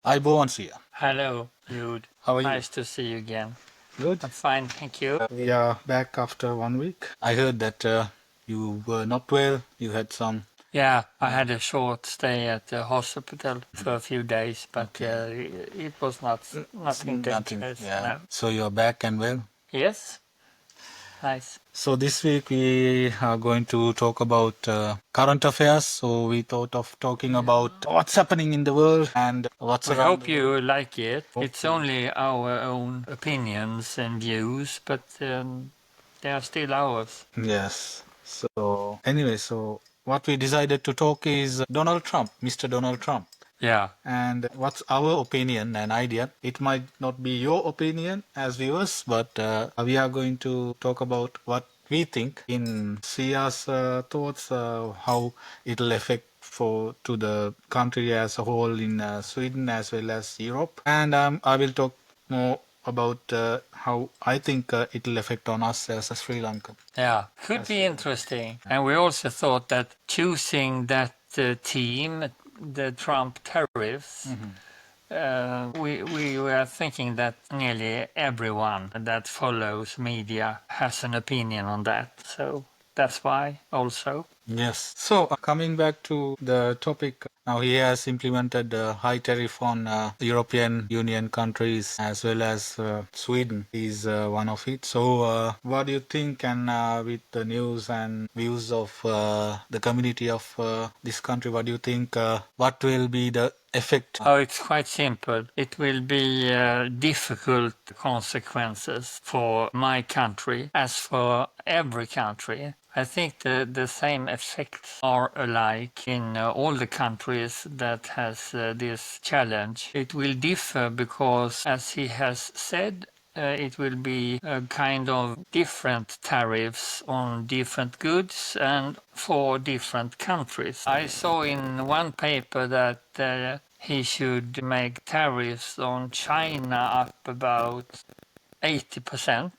Aybowan Seeya. Hello, Jude. How are you? Nice to see you again. Good. I'm fine, thank you. We are back after 1 week. I heard that you were not well. You had some. Yeah, I had a short stay at the hospital for a few days, but Okay. it was nothing Nothing. dangerous. Yeah. No. So you're back and well. Yes, nice. So this week we are going to talk about current affairs. So we thought of talking about what's happening in the world and what's We around hope the world. you like it. It's Hopefully. only our own opinions and views, but they are still ours. Yes. So anyway, so what we decided to talk is Donald Trump, Mr. Donald Trump. Yeah. And what's our opinion and idea? It might not be your opinion as viewers, but we are going to talk about what we think in Sia's thoughts, how it'll affect to the country as a whole in Sweden as well as Europe. And I will talk more about how I think it'll affect on us as a Sri Lankan. Yeah, could be interesting. And we also thought that choosing that team, the Trump tariffs, we were thinking that nearly everyone that follows media has an opinion on that. So that's why also. Yes. So coming back to the topic, now he has implemented a high tariff on European Union countries as well as Sweden is one of it. So what do you think? And with the news and views of the community of this country, what do you think? What will be the effect? Oh, it's quite simple. It will be difficult consequences for my country as for every country. I think the same effects are alike in all the countries that has this challenge. It will differ because, as he has said, it will be a kind of different tariffs on different goods and for different countries. I saw in one paper that he should make tariffs on China up about 80%.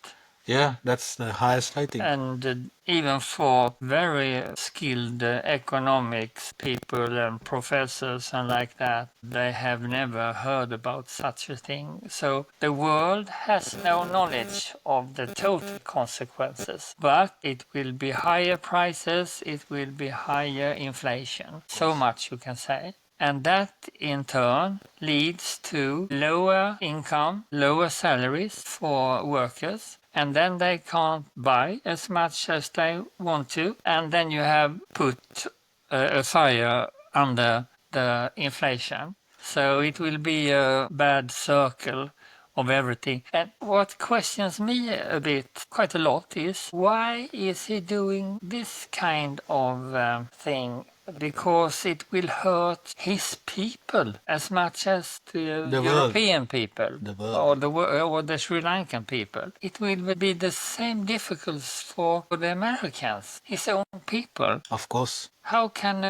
Yeah, that's the highest, I think. And even for very skilled economics people and professors and like that, they have never heard about such a thing. So the world has no knowledge of the total consequences, but it will be higher prices, it will be higher inflation. So much you can say. And that in turn leads to lower income, lower salaries for workers, and then they can't buy as much as they want to, and then you have put a fire under the inflation. So it will be a bad circle of everything. And what questions me a bit, quite a lot, is why is he doing this kind of thing? Because it will hurt his people as much as the European people or the Sri Lankan people. It will be the same difficulties for the Americans, his own people. Of course. How can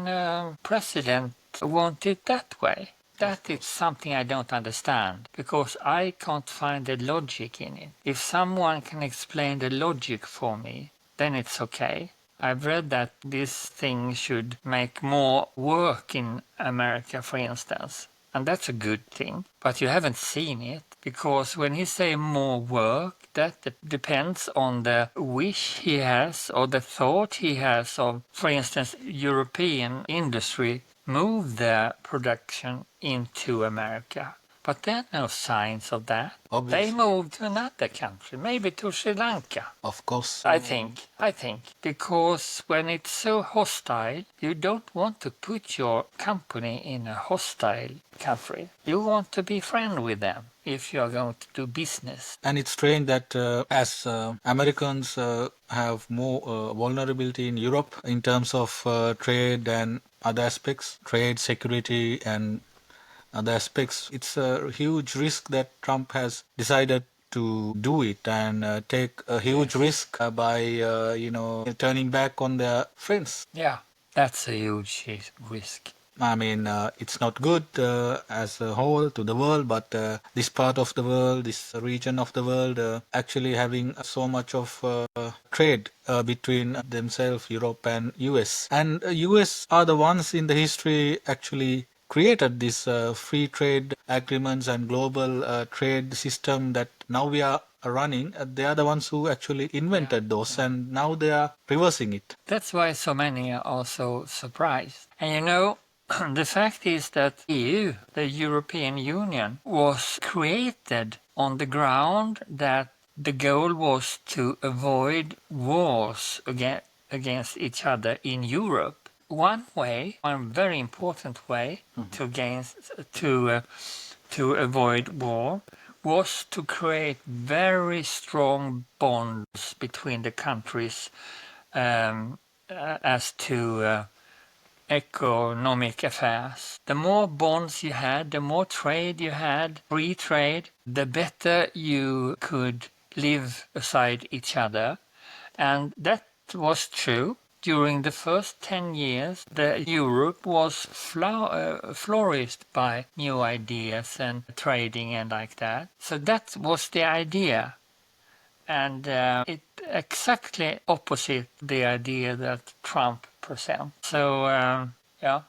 a president want it that way? That is something I don't understand, because I can't find the logic in it. If someone can explain the logic for me, then it's okay. I've read that this thing should make more work in America, for instance. And that's a good thing. But you haven't seen it, because when he say more work, that depends on the wish he has or the thought he has of, for instance, European industry move their production into America. But there are no signs of that. Obviously. They moved to another country, maybe to Sri Lanka. Of course. I think. Because when it's so hostile, you don't want to put your company in a hostile country. You want to be friends with them if you're going to do business. And it's strange that as Americans have more vulnerability in Europe in terms of trade and other aspects, trade, security, and other aspects, it's a huge risk that Trump has decided to do it and take a huge risk by, turning back on their friends. Yeah, that's a huge risk. I mean, it's not good as a whole to the world, but this part of the world, this region of the world, actually having so much of trade between themselves, Europe and US. And US are the ones in the history actually created this free trade agreements and global trade system that now we are running. They are the ones who actually invented those, and now they are reversing it. That's why so many are also surprised. And you know, the fact is that EU, the European Union, was created on the ground that the goal was to avoid wars against each other in Europe. One way, one very important way to avoid war was to create very strong bonds between the countries as to economic affairs. The more bonds you had, the more trade you had, free trade, the better you could live beside each other. And that was true. During the first 10 years, Europe was flourished by new ideas and trading and like that. So that was the idea. And it exactly opposite the idea that Trump presents. So, yeah.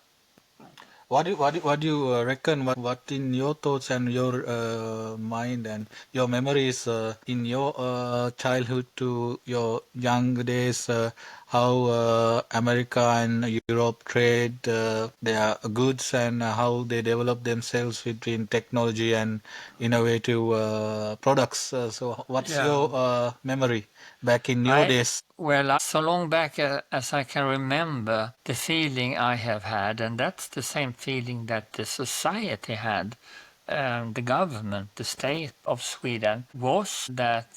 What do you reckon? What in your thoughts and your mind and your memories in your childhood to your young days? How America and Europe trade their goods and how they develop themselves between technology and innovative products. So, what's your memory back in your days? Well, so long back as I can remember, the feeling I have had, and that's the same feeling that the society had, the government, the state of Sweden, was that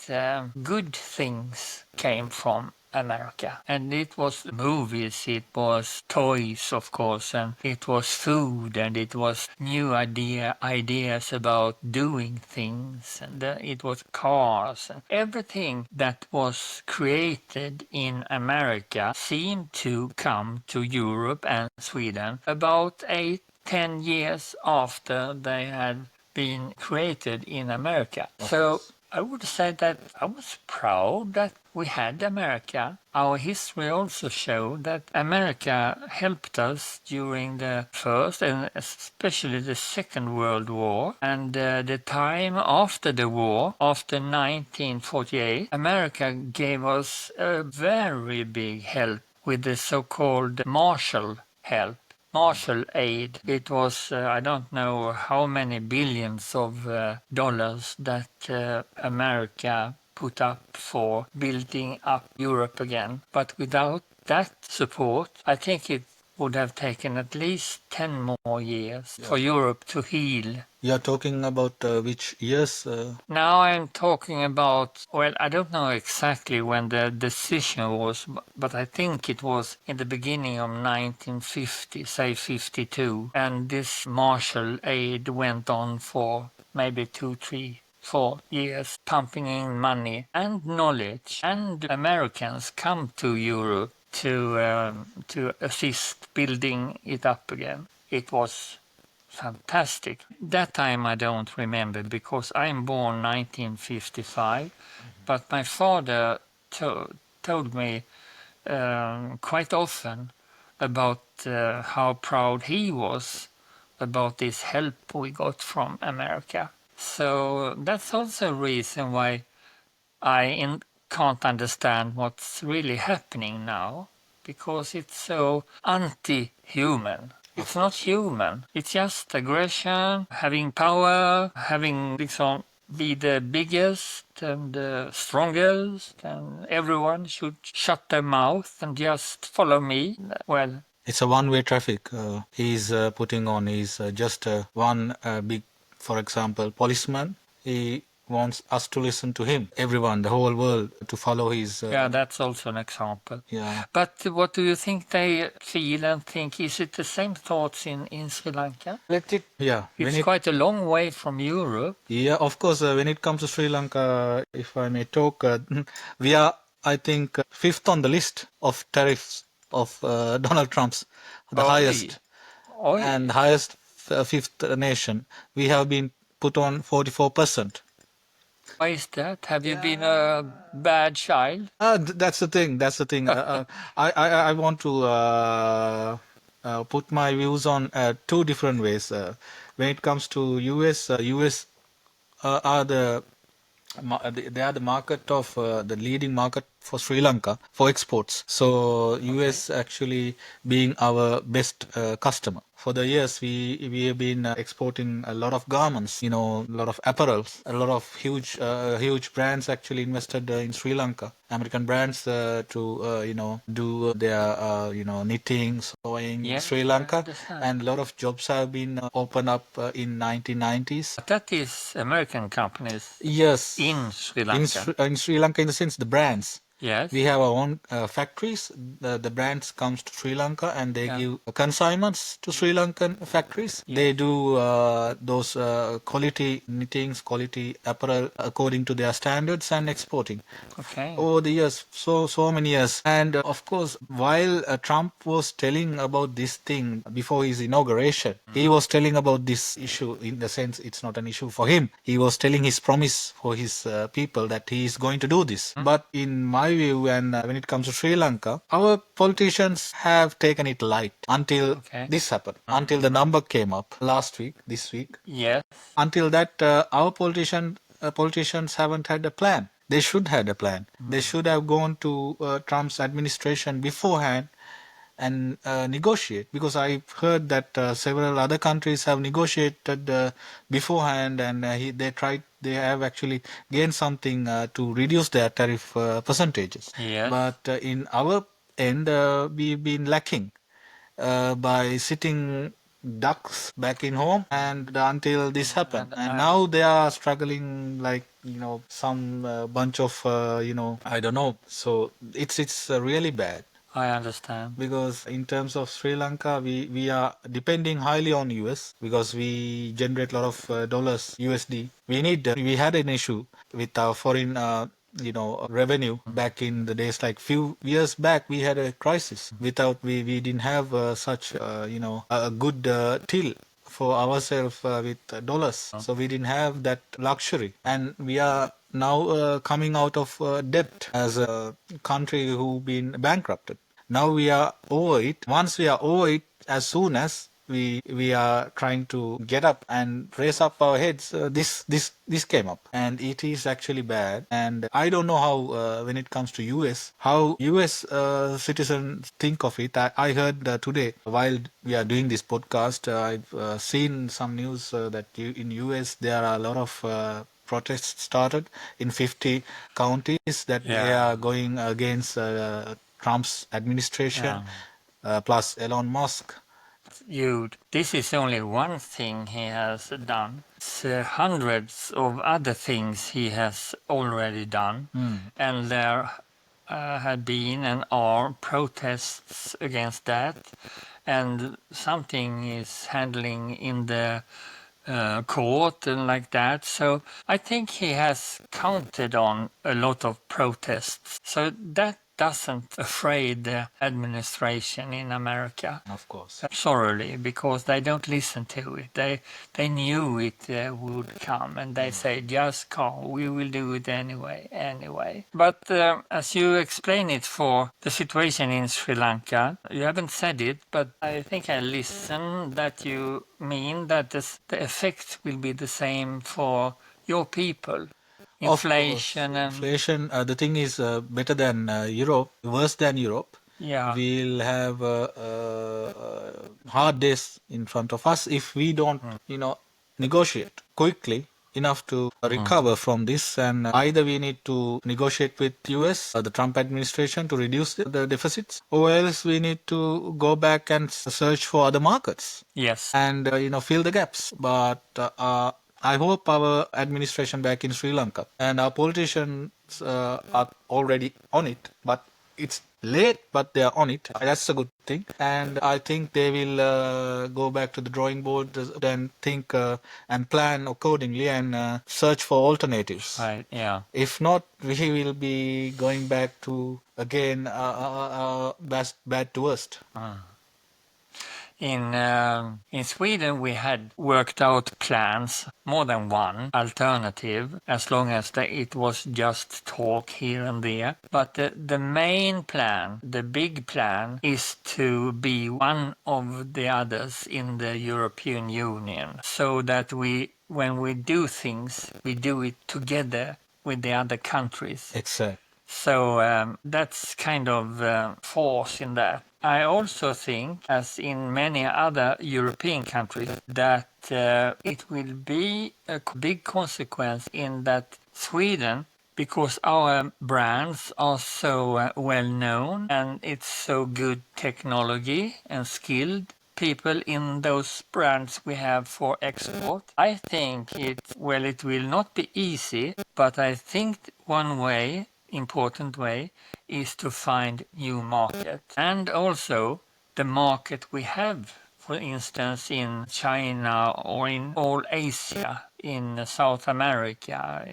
good things came from America. And it was movies, it was toys, of course, and it was food, and it was new ideas about doing things, and it was cars, and everything that was created in America seemed to come to Europe and Sweden about 8-10 years after they had been created in America. So I would say that I was proud that we had America. Our history also showed that America helped us during the First and especially the Second World War. And the time after the war, after 1948, America gave us a very big help with the so-called Marshall help. Marshall aid. It was, I don't know how many billions of dollars that America put up for building up Europe again. But without that support, I think it would have taken at least 10 more years for Europe to heal. You're talking about which years? Now I'm talking about, well, I don't know exactly when the decision was, but I think it was in the beginning of 1950, say 52. And this Marshall aid went on for maybe 2, 3, 4 years, pumping in money and knowledge. And Americans come to Europe to assist building it up again. It was fantastic. That time I don't remember because I'm born 1955, but my father told me quite often about how proud he was about this help we got from America. So that's also a reason why I can't understand what's really happening now, because it's so anti-human. It's not human. It's just aggression, having power, having liksom be the biggest and the strongest, and everyone should shut their mouth and just follow me. Well, it's a one-way traffic. He's putting on. He's just one big, for example, policeman. He wants us to listen to him. Everyone, the whole world, to follow his. yeah, that's also an example. Yeah. But what do you think they feel and think? Is it the same thoughts in Sri Lanka? Yeah. It's quite a long way from Europe. Yeah, of course. When it comes to Sri Lanka, if I may talk, we are, I think, fifth on the list of tariffs of Donald Trump's, the highest and highest fifth nation. We have been put on 44%. Why is that? Have you been a bad child? That's the thing. That's the thing. I want to put my views on two different ways. When it comes to US, US are they are the market of the leading market for Sri Lanka for exports. So US actually being our best customer. For the years, we have been exporting a lot of garments, a lot of apparels, a lot of huge brands actually invested in Sri Lanka. American brands to do their knitting, sewing in Sri Lanka, and a lot of jobs have been opened up in 1990s. That is American companies Yes, in Sri in Lanka. in Sri Lanka, in the sense the brands. Yes. We have our own factories. The brands comes to Sri Lanka and they give consignments to Sri Lankan factories. They do those quality knittings, quality apparel according to their standards and exporting. Okay. Over the years, so many years. And of course, while Trump was telling about this thing before his inauguration, he was telling about this issue in the sense it's not an issue for him. He was telling his promise for his people that he is going to do this. But in my view, and when it comes to Sri Lanka, our politicians have taken it light until this happened, until the number came up last week, this week. Yes. Until that, our politicians haven't had a plan. They should have a plan. They should have gone to Trump's administration beforehand and negotiate, because I've heard that several other countries have negotiated beforehand, and they have actually gained something to reduce their tariff percentages. Yes. But in our end, we've been lacking by sitting ducks back in home, and until this happened, and now they are struggling like some bunch of I don't know. So it's really bad. I understand. Because in terms of Sri Lanka, we are depending highly on US because we generate a lot of dollars USD. We had an issue with our foreign revenue back in the days. Like few years back, we had a crisis. Without we didn't have such a good till for ourselves with dollars. So we didn't have that luxury, and we are now coming out of debt as a country who been bankrupted. Now we are over it. Once we are over it, as soon as we are trying to get up and raise up our heads, this came up, and it is actually bad. And I don't know how when it comes to US, how US citizens think of it. I heard today while we are doing this podcast, I've seen some news that in US there are a lot of protests started in 50 counties that they are going against Trump's administration, plus Elon Musk. Jude, this is only one thing he has done. It's hundreds of other things he has already done, and there had been and are protests against that, and something is handling in the court and like that. So I think he has counted on a lot of protests. So that doesn't afraid the administration in America. Of course. Sorely, because they don't listen to it. They knew it would come, and they say, just come, we will do it anyway. But as you explain it for the situation in Sri Lanka, you haven't said it, but I think I listen that you mean that the effect will be the same for your people. Inflation and inflation. The thing is better than Europe, worse than Europe. We'll have hard days in front of us if we don't, negotiate quickly enough to recover from this. And either we need to negotiate with US, the Trump administration, to reduce the deficits, or else we need to go back and search for other markets. Yes. And fill the gaps. But I hope our administration back in Sri Lanka and our politicians are already on it, but it's late, but they are on it. That's a good thing. And I think they will go back to the drawing board and think and plan accordingly and search for alternatives. Right, yeah. If not, we will be going back to, again, bad to worst. In Sweden, we had worked out plans, more than one alternative, as long as it was just talk here and there. But the main plan, the big plan, is to be one of the others in the European Union, so that when we do things, we do it together with the other countries. Exactly. So that's kind of force in that. I also think, as in many other European countries, that it will be a big consequence in that Sweden, because our brands are so well known and it's so good technology and skilled people in those brands we have for export. I think it will not be easy, but I think one way, important way, is to find new market. And also the market we have, for instance, in China or in all Asia, in South America,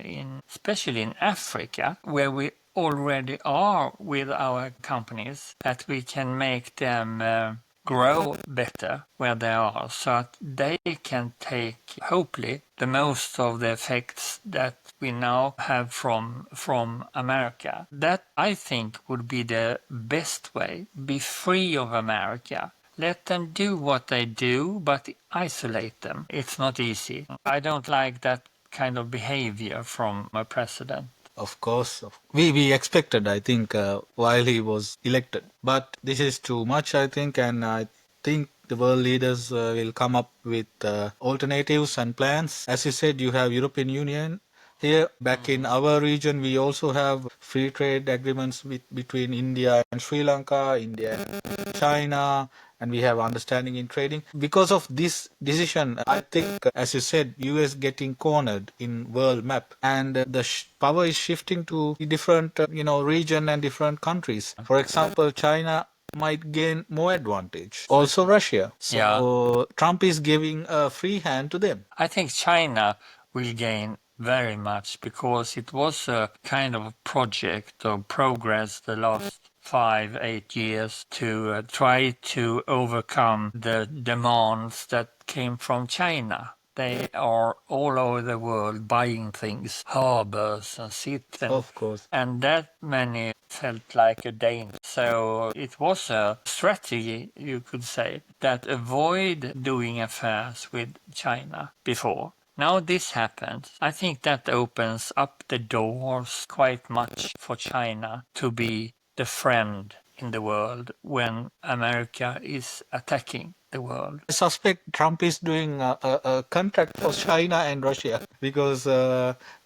especially in Africa, where we already are with our companies, that we can make them grow better where they are, so that they can take, hopefully, the most of the effects that we now have from America. That, I think, would be the best way. Be free of America. Let them do what they do, but isolate them. It's not easy. I don't like that kind of behavior from a president. Of course, we expected, I think, while he was elected. But this is too much, I think, and I think the world leaders will come up with alternatives and plans. As you said, you have European Union. Here, back in our region, we also have free trade agreements between India and Sri Lanka, India and China, and we have understanding in trading. Because of this decision, I think, as you said, US getting cornered in world map, and the power is shifting to different, region and different countries. For example, China might gain more advantage. Also Russia. So Trump is giving a free hand to them. I think China will gain very much because it was a kind of project of progress the last 5-8 years to try to overcome the demands that came from China. They are all over the world buying things, harbors and cities. Of course. And that many felt like a danger. So it was a strategy, you could say, that avoid doing affairs with China before. Now this happens. I think that opens up the doors quite much for China to be the friend in the world when America is attacking the world. I suspect Trump is doing a contract for China and Russia because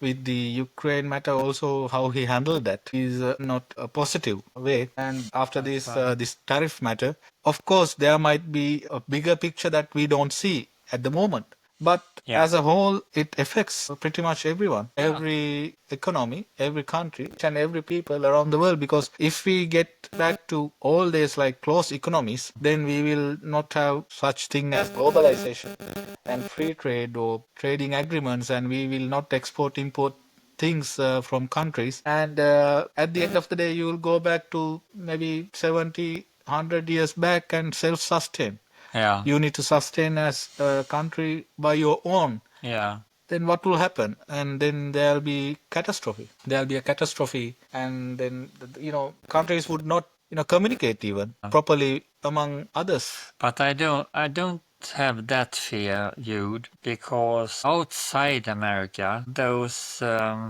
with the Ukraine matter also how he handled that is not a positive way. And after this tariff matter, of course there might be a bigger picture that we don't see at the moment. But as a whole, it affects pretty much everyone, every economy, every country, and every people around the world. Because if we get back to all these like closed economies, then we will not have such thing as globalization and free trade or trading agreements, and we will not import things from countries. And at the end of the day, you will go back to maybe 70, 100 years back and self-sustain. Yeah. You need to sustain as a country by your own. Yeah. Then what will happen? And then there'll be catastrophe. There'll be a catastrophe, and then countries would not communicate even properly among others. But I don't have that fear, Jude, because outside America, those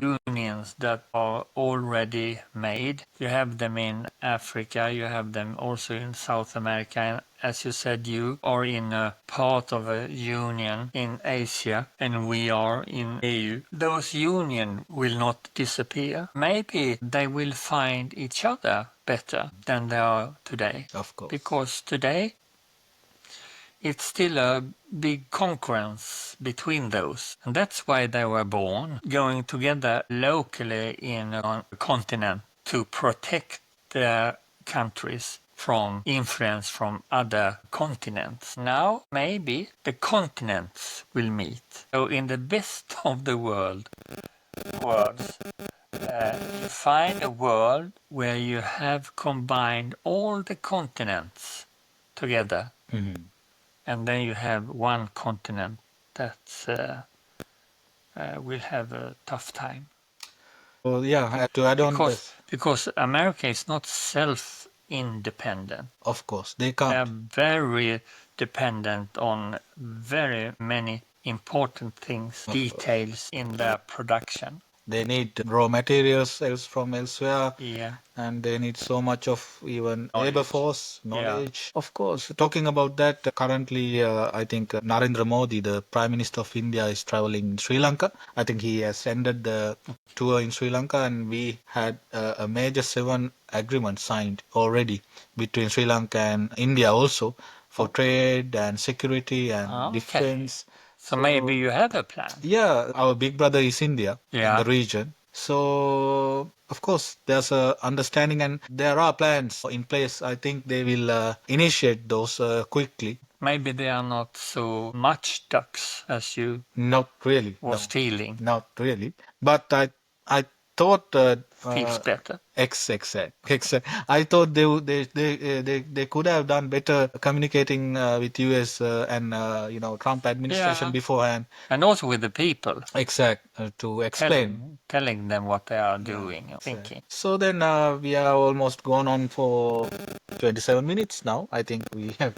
unions that are already made, you have them in Africa, you have them also in South America, and as you said, you are in a part of a union in Asia, and we are in EU. Those unions will not disappear. Maybe they will find each other better than they are today. Of course. Because today, it's still a big concurrence between those. And that's why they were born, going together locally in a continent to protect their countries from influence from other continents. Now, maybe the continents will meet. So in the best of the worlds, you find a world where you have combined all the continents together. Mhm. and then you have one continent that will have a tough time. Well, yeah, to add on this, Because America is not self-independent. of course, they They are can't. very dependent on very many important things, details in their production. They need raw materials from elsewhere. Yeah. And they need so much of even labor force, knowledge. Of course, talking about that, currently, I think Narendra Modi, the Prime Minister of India, is traveling in Sri Lanka. I think he has ended the tour in Sri Lanka, and we had a major 7 agreement signed already between Sri Lanka and India also for trade and security and defense. So maybe you have a plan. Yeah, our big brother is India in Yeah. the region. So, of course, there's a understanding and there are plans in place. I think they will initiate those quickly. Maybe they are not so much ducks as you Not really. was feeling. Not really. But I thought Feels better. Exact. I thought they could have done better communicating with US and Trump administration beforehand. And also with the people. Exact to explain. Telling them what they are doing and thinking. So then we are almost gone on for 27 minutes now. I think we have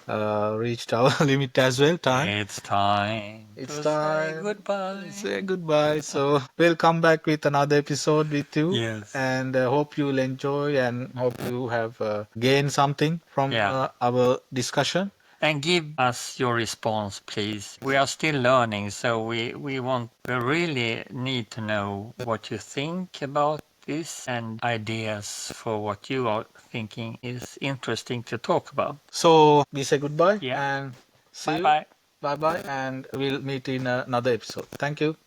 reached our limit as well. Time. It's time It's to time. say goodbye. Say goodbye. So we'll come back with another episode with you. Yes. And hope you'll enjoy and hope you have gained something from our discussion. And give us your response, please. We are still learning, so we really need to know what you think about this and ideas for what you are thinking is interesting to talk about. So we say goodbye Yeah. and see you. Bye-bye. Bye bye, and we'll meet in another episode. Thank you.